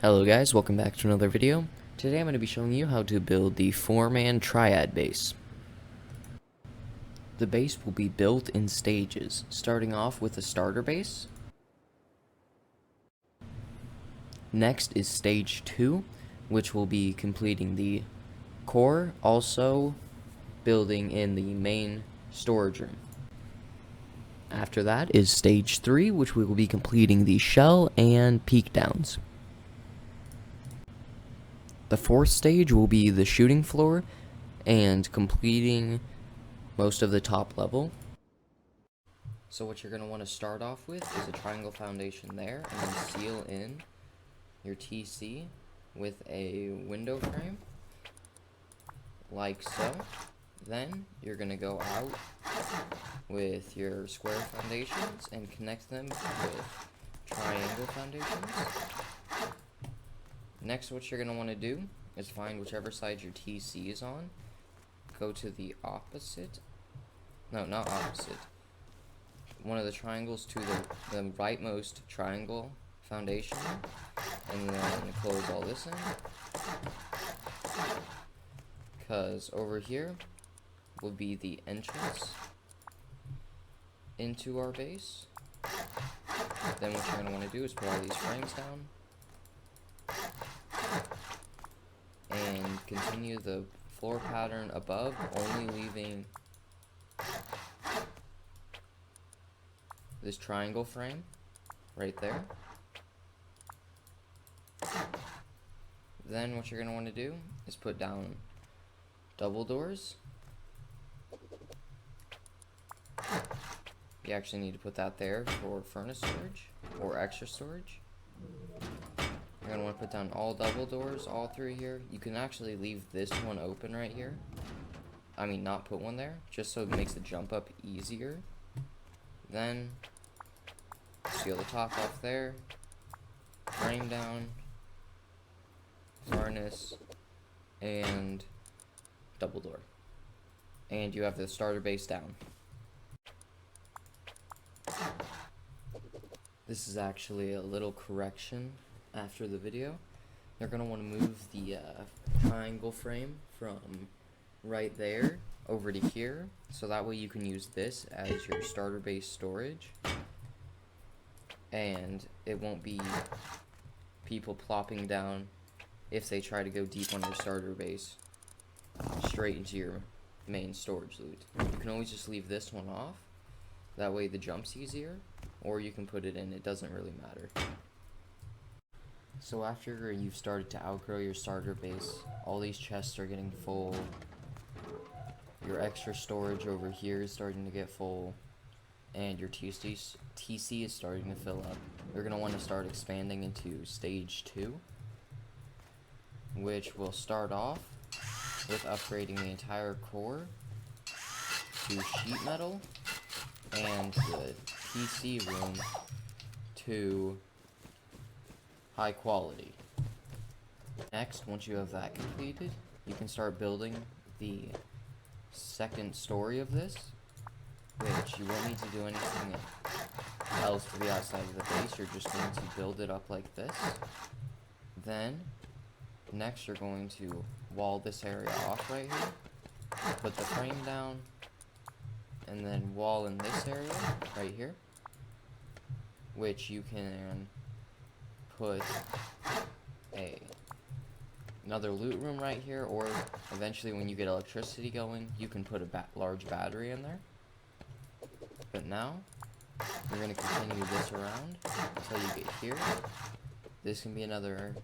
Hello guys, welcome back to another video. Today I'm going to be showing you how to build the 4-man Triad base. The base will be built in stages, starting off with a starter base. Next is stage 2, which will be completing the core, also building in the main storage room. After that is stage 3, which we will be completing the shell and peak downs. The 4th stage will be the shooting floor and completing most of the top level. So what you're going to want to start off with is a triangle foundation there, and then seal in your TC with a window frame, like so. Then you're going to go out with your square foundations and connect them with triangle foundations. Next, what you're going to want to do is find whichever side your TC is on, go to the opposite, no, not opposite, one of the triangles to the rightmost triangle foundation, and then close all this in, because over here will be the entrance into our base. Then what you're going to want to do is put all these frames down, and continue the floor pattern above, only leaving this triangle frame right there. Then what you're going to want to do is put down double doors. You actually need to put that there for furnace storage or extra storage. You're going to want to put down all double doors all through here. You can actually leave this one open right here. I mean, not put one there, just so it makes the jump up easier. Then seal the top off there, frame down, furnace, and double door. And you have the starter base down. This is actually a little correction after the video. You're going to want to move the triangle frame from right there over to here, so that way you can use this as your starter base storage, and it won't be people plopping down if they try to go deep on your starter base straight into your main storage loot. You can always just leave this one off, that way the jump's easier, or you can put it in, it doesn't really matter. So after you've started to outgrow your starter base, all these chests are getting full, your extra storage over here is starting to get full, and your TC is starting to fill up. You're going to want to start expanding into stage 2, which will start off with upgrading the entire core to sheet metal and the TC room to high quality. Next, once you have that completed, you can start building the second story of this, which you won't need to do anything else to be outside of the base. You're just going to build it up like this. Then, next you're going to wall this area off right here, put the frame down, and then wall in this area right here, which you can put another loot room right here, or eventually when you get electricity going, you can put a large battery in there. But now, you're going to continue this around until you get here. This can be another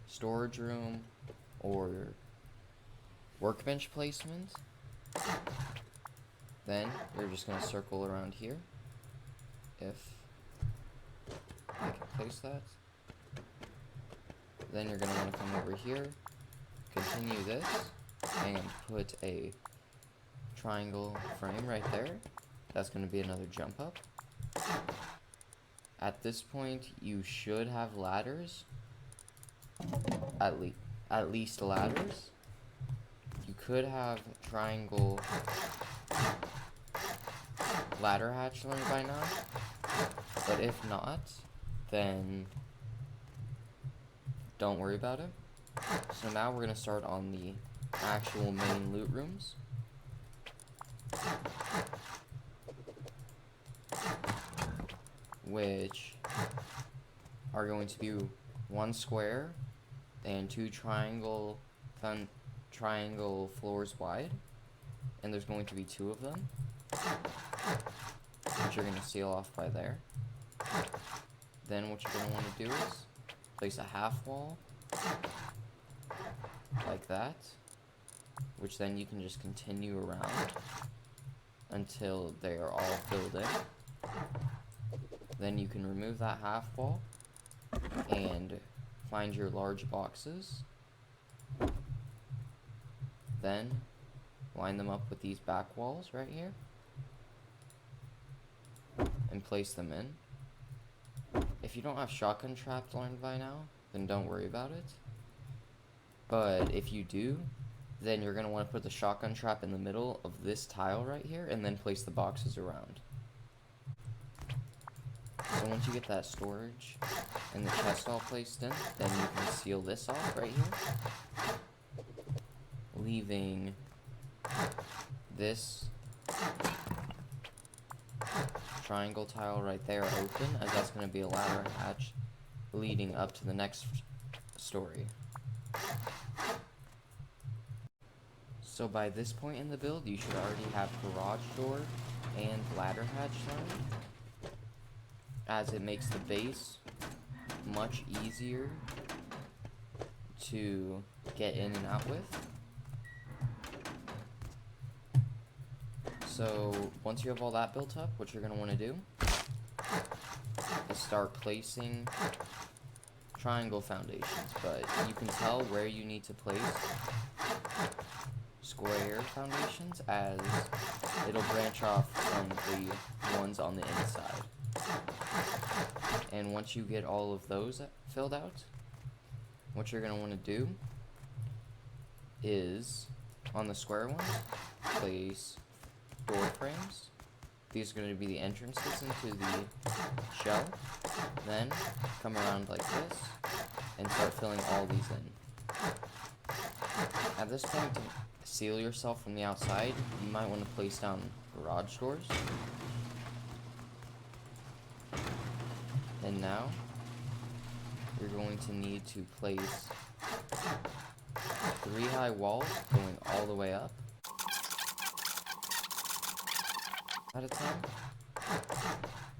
storage room or workbench placement. Then, you're just going to circle around here, if I can place that. Then you're going to want to come over here, continue this, and put a triangle frame right there. That's going to be another jump up. At this point, you should have ladders, at least ladders. You could have triangle ladder hatchling by now, but if not, then don't worry about it. So now we're going to start on the actual main loot rooms. Which are going to be one square and two triangle floors wide. And there's going to be two of them, which you're going to seal off by there. Then what you're going to want to do is place a half wall like that, which then you can just continue around until they are all filled in. Then you can remove that half wall and find your large boxes. Then line them up with these back walls right here and place them in. If you don't have shotgun traps learned by now, then don't worry about it. But if you do, then you're going to want to put the shotgun trap in the middle of this tile right here and then place the boxes around. So once you get that storage and the chest all placed in, then you can seal this off right here, leaving this triangle tile right there open, as that's going to be a ladder hatch leading up to the next story. So by this point in the build, you should already have garage door and ladder hatch learned, as it makes the base much easier to get in and out with. So once you have all that built up, what you're going to want to do is start placing triangle foundations, but you can tell where you need to place square foundations, as it'll branch off from the ones on the inside. And once you get all of those filled out, what you're going to want to do is, on the square ones, place door frames. These are going to be the entrances into the shell. Then come around like this and start filling all these in. At this point, to seal yourself from the outside, you might want to place down garage doors. And now you're going to need to place 3 high walls going all the way up at a time.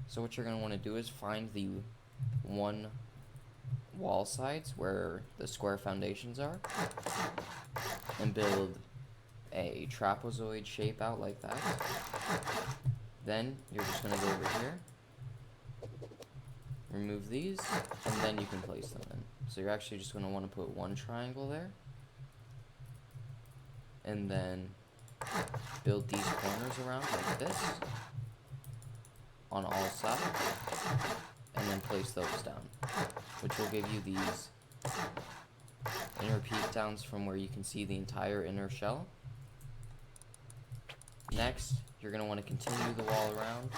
So what you're going to want to do is find the one wall sides where the square foundations are and build a trapezoid shape out like that. Then you're just going to go over here, remove these, and then you can place them in. So you're actually just going to want to put one triangle there, and then build these corners around like this on all sides, and then place those down, which will give you these inner peek downs from where you can see the entire inner shell. Next, you're going to want to continue the wall around,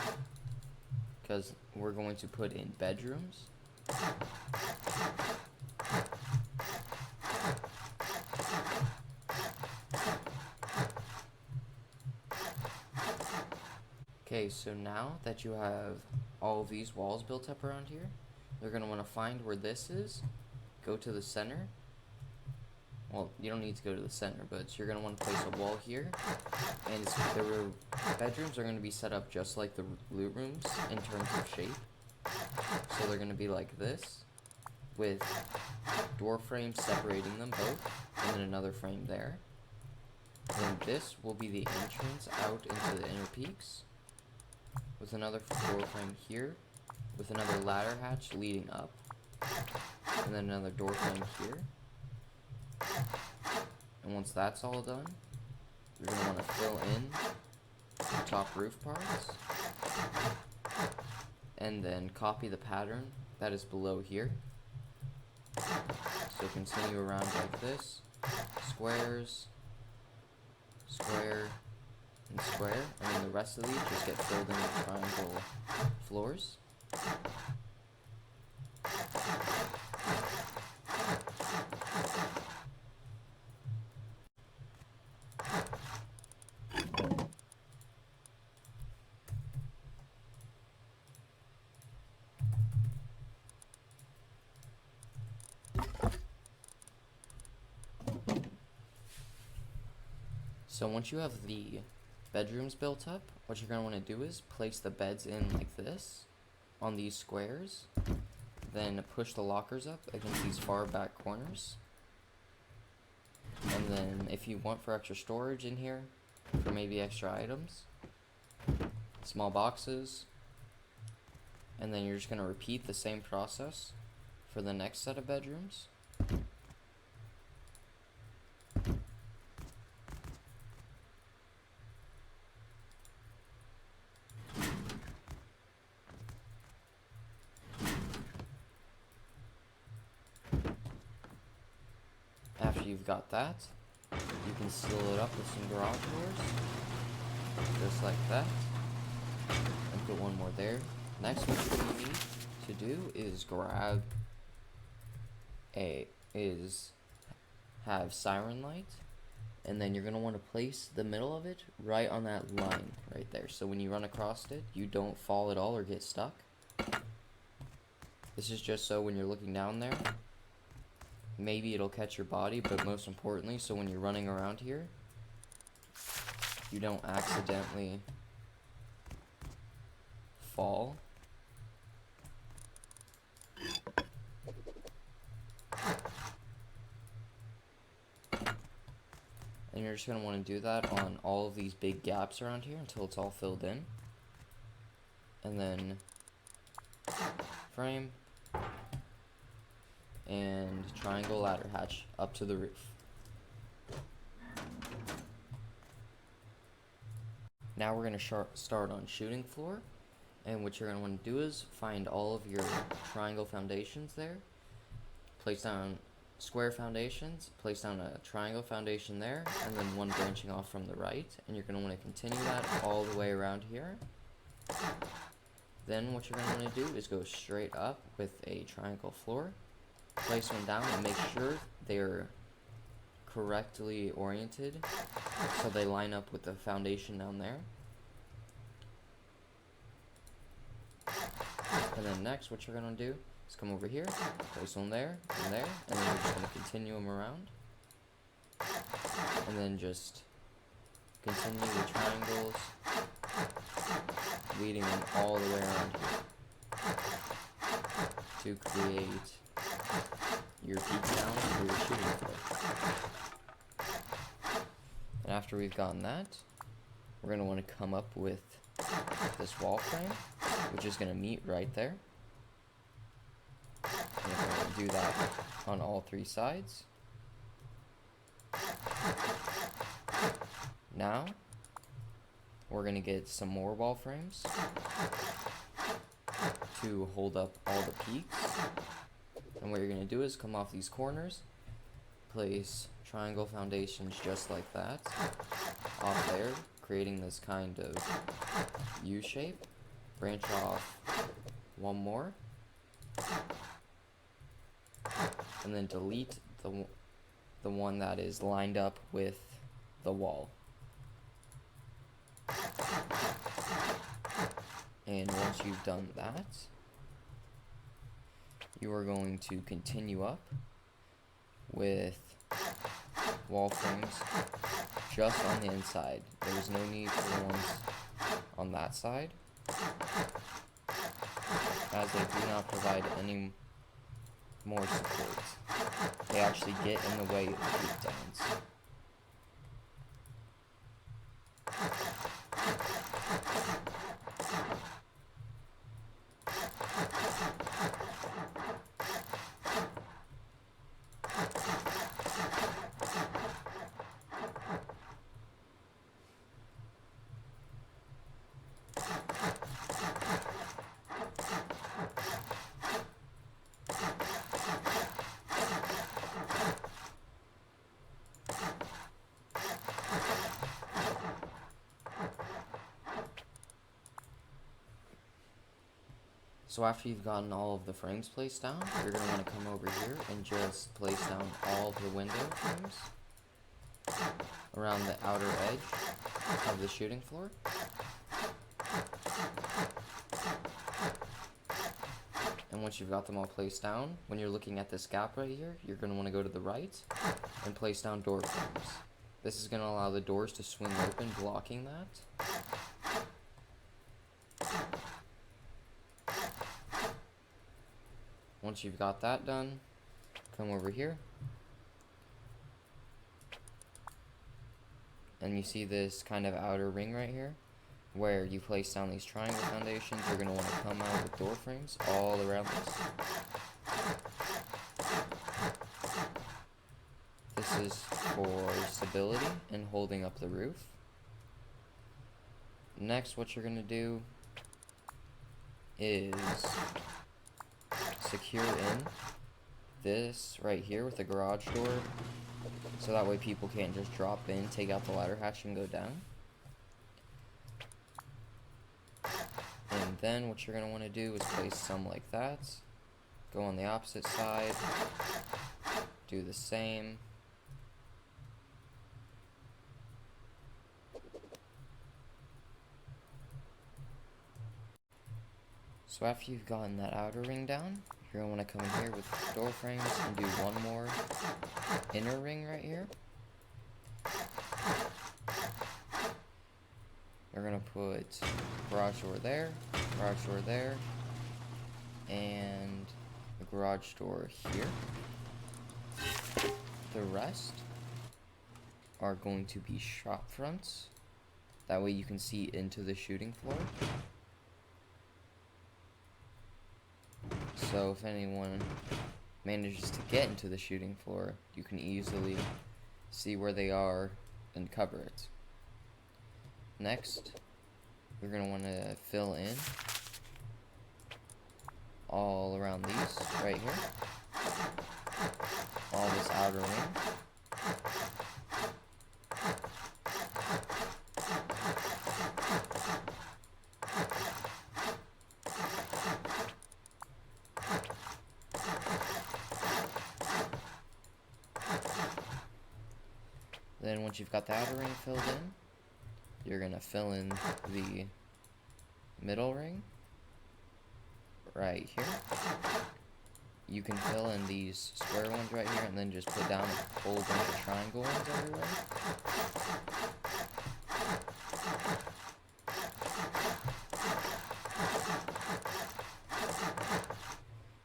because we're going to put in bedrooms. Okay, so now that you have all of these walls built up around here, you're going to want to find where this is, go to the center. Well, you don't need to go to the center, but you're going to want to place a wall here, and the bedrooms are going to be set up just like the loot rooms in terms of shape. So they're going to be like this, with door frames separating them both, and then another frame there. And this will be the entrance out into the inner peaks, with another door frame here, with another ladder hatch leading up, and then another door frame here. And once that's all done, you're going to want to fill in the top roof parts, and then copy the pattern that is below here. So continue around like this, squares, square, and square, and then the rest of these just get filled in with triangle floors. So once you have the bedrooms built up, what you're going to want to do is place the beds in like this on these squares, then push the lockers up against these far back corners, and then if you want for extra storage in here, for maybe extra items, small boxes, and then you're just going to repeat the same process for the next set of bedrooms. After you've got that, you can seal it up with some garage doors, just like that, and put one more there. Next, what you're going to need to do is have siren light, and then you're going to want to place the middle of it right on that line right there, so when you run across it, you don't fall at all or get stuck. This is just so when you're looking down there, maybe it'll catch your body, but most importantly, so when you're running around here, you don't accidentally fall. And you're just going to want to do that on all of these big gaps around here until it's all filled in. And then frame and triangle ladder hatch up to the roof. Now we're going to start on shooting floor, and what you're going to want to do is find all of your triangle foundations there, place down square foundations, place down a triangle foundation there, and then one branching off from the right, and you're going to want to continue that all the way around here. Then what you're going to want to do is go straight up with a triangle floor, place one down and make sure they're correctly oriented so they line up with the foundation down there. And then next what you're going to do is come over here, place one there, and then you're just going to continue them around. And then just continue the triangles, leading them all the way around here to create your peak down for your shooting floor. And after we've gotten that, we're going to want to come up with this wall frame, which is going to meet right there. And we're going to do that on all three sides. Now, we're going to get some more wall frames to hold up all the peaks. And what you're going to do is come off these corners, place triangle foundations just like that off there, creating this kind of U shape, branch off one more, and then delete the one that is lined up with the wall. And once you've done that, you are going to continue up with wall frames just on the inside. There's no need for the ones on that side, as they do not provide any more support. They actually get in the way of the peak downs. So after you've gotten all of the frames placed down, you're going to want to come over here and just place down all of the window frames around the outer edge of the shooting floor. And once you've got them all placed down, when you're looking at this gap right here, you're going to want to go to the right and place down door frames. This is going to allow the doors to swing open, blocking that. Once you've got that done, come over here. And you see this kind of outer ring right here, where you place down these triangle foundations. You're going to want to come out with door frames all around this. This is for stability and holding up the roof. Next, what you're going to do is secure in this right here with the garage door, so that way people can't just drop in, take out the ladder hatch, and go down. And then what you're going to want to do is place some like that. Go on the opposite side. Do the same. So after you've gotten that outer ring down, you're going to want to come in here with door frames and do one more inner ring right here. We're going to put garage door there, and the garage door here. The rest are going to be shop fronts. That way you can see into the shooting floor. So if anyone manages to get into the shooting floor, you can easily see where they are and cover it. Next, we're going to want to fill in all around these right here. All this outer ring. Then once you've got the outer ring filled in, you're going to fill in the middle ring right here. You can fill in these square ones right here and then just put down a whole bunch of triangle ones everywhere.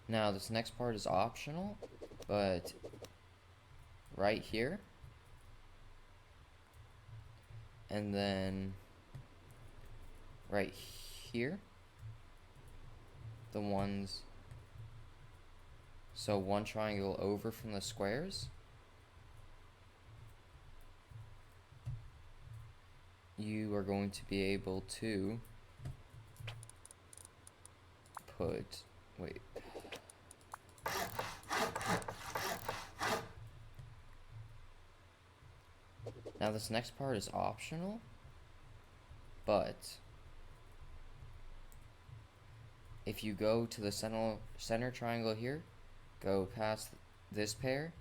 Now this next part is optional, but right here, and then right here, the ones, so one triangle over from the squares, you are going to be able to put, wait, now this next part is optional, but if you go to the center triangle here, go past this pair,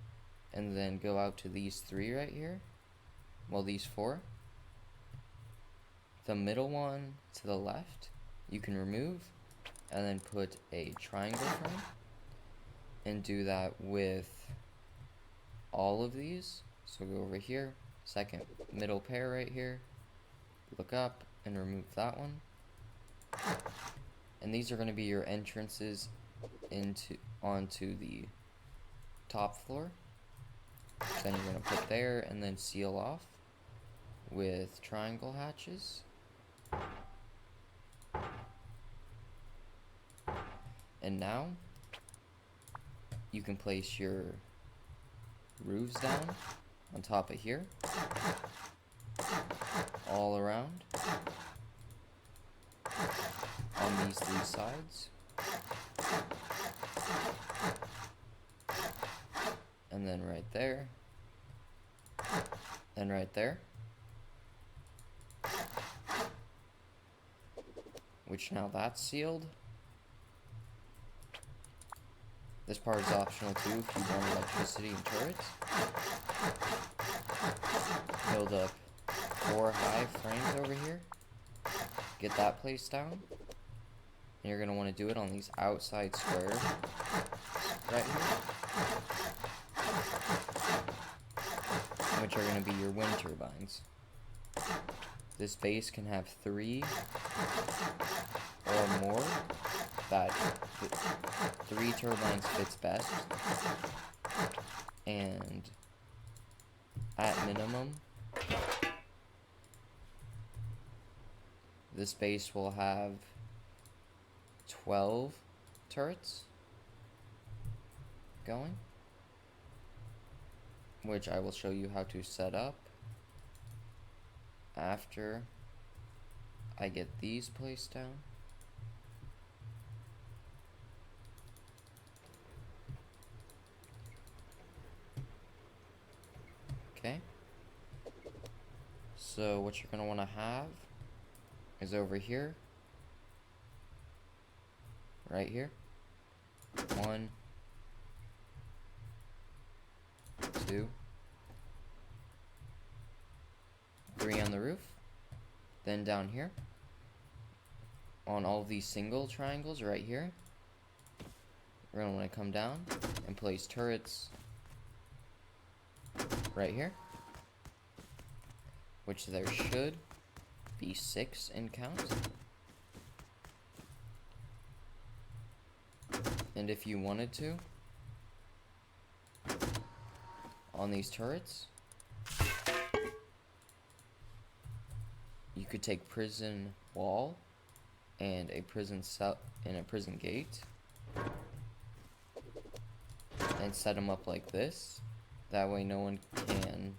and then go out to these three right here, well, these four, the middle one to the left, you can remove, and then put a triangle frame, and do that with all of these. So go over here, second middle pair right here, look up and remove that one, and these are going to be your entrances onto the top floor. Then you're going to put there and then seal off with triangle hatches. And now you can place your roofs down on top of here, all around, on these three sides, and then right there, and right there, which now that's sealed. This part is optional too if you want electricity and turrets. Build up 4 high frames over here. Get that placed down. And you're going to want to do it on these outside squares right here. Which which are going to be your wind turbines. This base can have 3 or more. That 3 turbines fits best. And at minimum, this base will have 12 turrets going, which I will show you how to set up after I get these placed down. Okay, so what you're going to want to have is over here, right here, 1, 2, 3 on the roof. Then down here, on all of these single triangles right here, we're going to want to come down and place turrets right here, which there should be 6 in count. And if you wanted to, on these turrets, you could take prison wall and a prison cell and a prison gate and set them up like this. That way no one can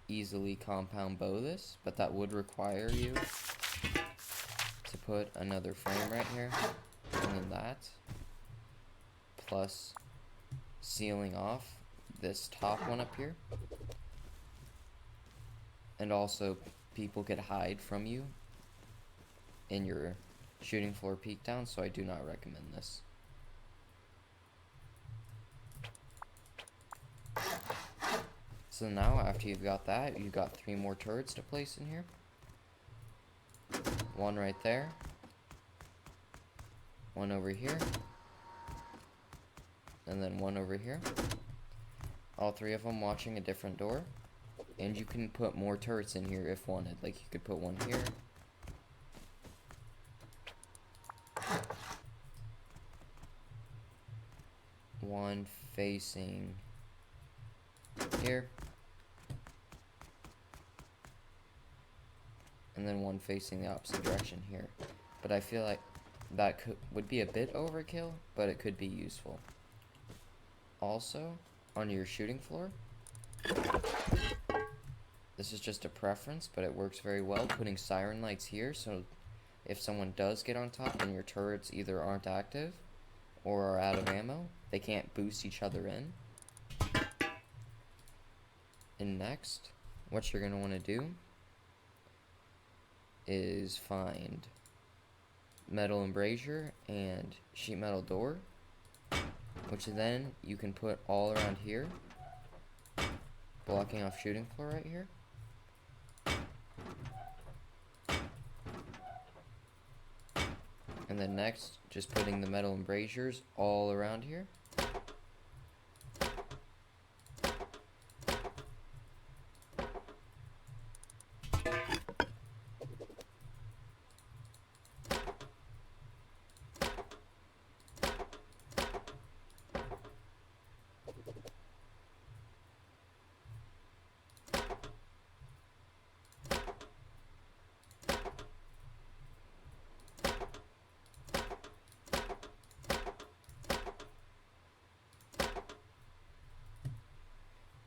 easily compound bow this, but that would require you to put another frame right here, and then that, plus sealing off this top one up here. And also, people could hide from you in your shooting floor peek down, so I do not recommend this. So now, after you've got that, you've got 3 more turrets to place in here. 1 right there. 1 over here. And then 1 over here. All 3 of them watching a different door. And you can put more turrets in here if wanted. Like, you could put 1 here. One facing here. And then 1 facing the opposite direction here. But I feel like that would be a bit overkill, but it could be useful. Also, on your shooting floor, this is just a preference, but it works very well, putting siren lights here, so if someone does get on top and your turrets either aren't active or are out of ammo, they can't boost each other in. And next, what you're going to want to do is find metal embrasure and sheet metal door, which then you can put all around here, blocking off shooting floor right here. And then next, just putting the metal embrasures all around here.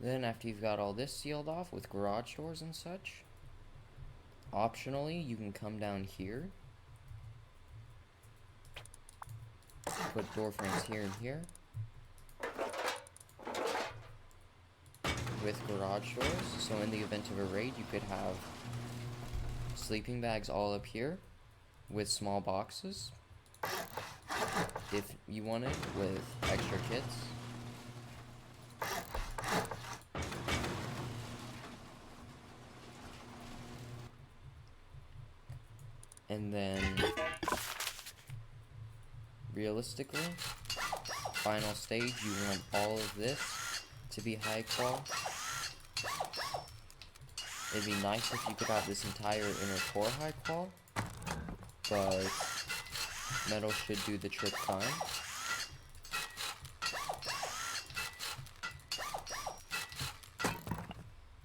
Then after you've got all this sealed off with garage doors and such, optionally you can come down here, put door frames here and here, with garage doors, so in the event of a raid you could have sleeping bags all up here with small boxes if you wanted, with extra kits. And then, realistically, final stage, you want all of this to be high qual. It'd be nice if you could have this entire inner core high qual, but metal should do the trick fine.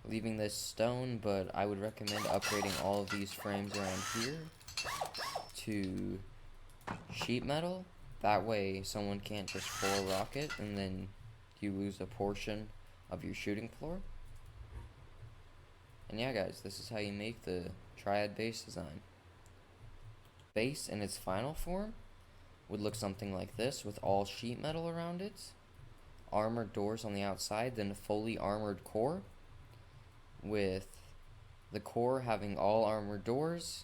Leaving this stone, but I would recommend upgrading all of these frames around here to sheet metal. That way someone can't just 4-rock it and then you lose a portion of your shooting floor. And yeah guys, this is how you make the Triad base design. Base in its final form would look something like this, with all sheet metal around it, armored doors on the outside, then a fully armored core, with the core having all armored doors.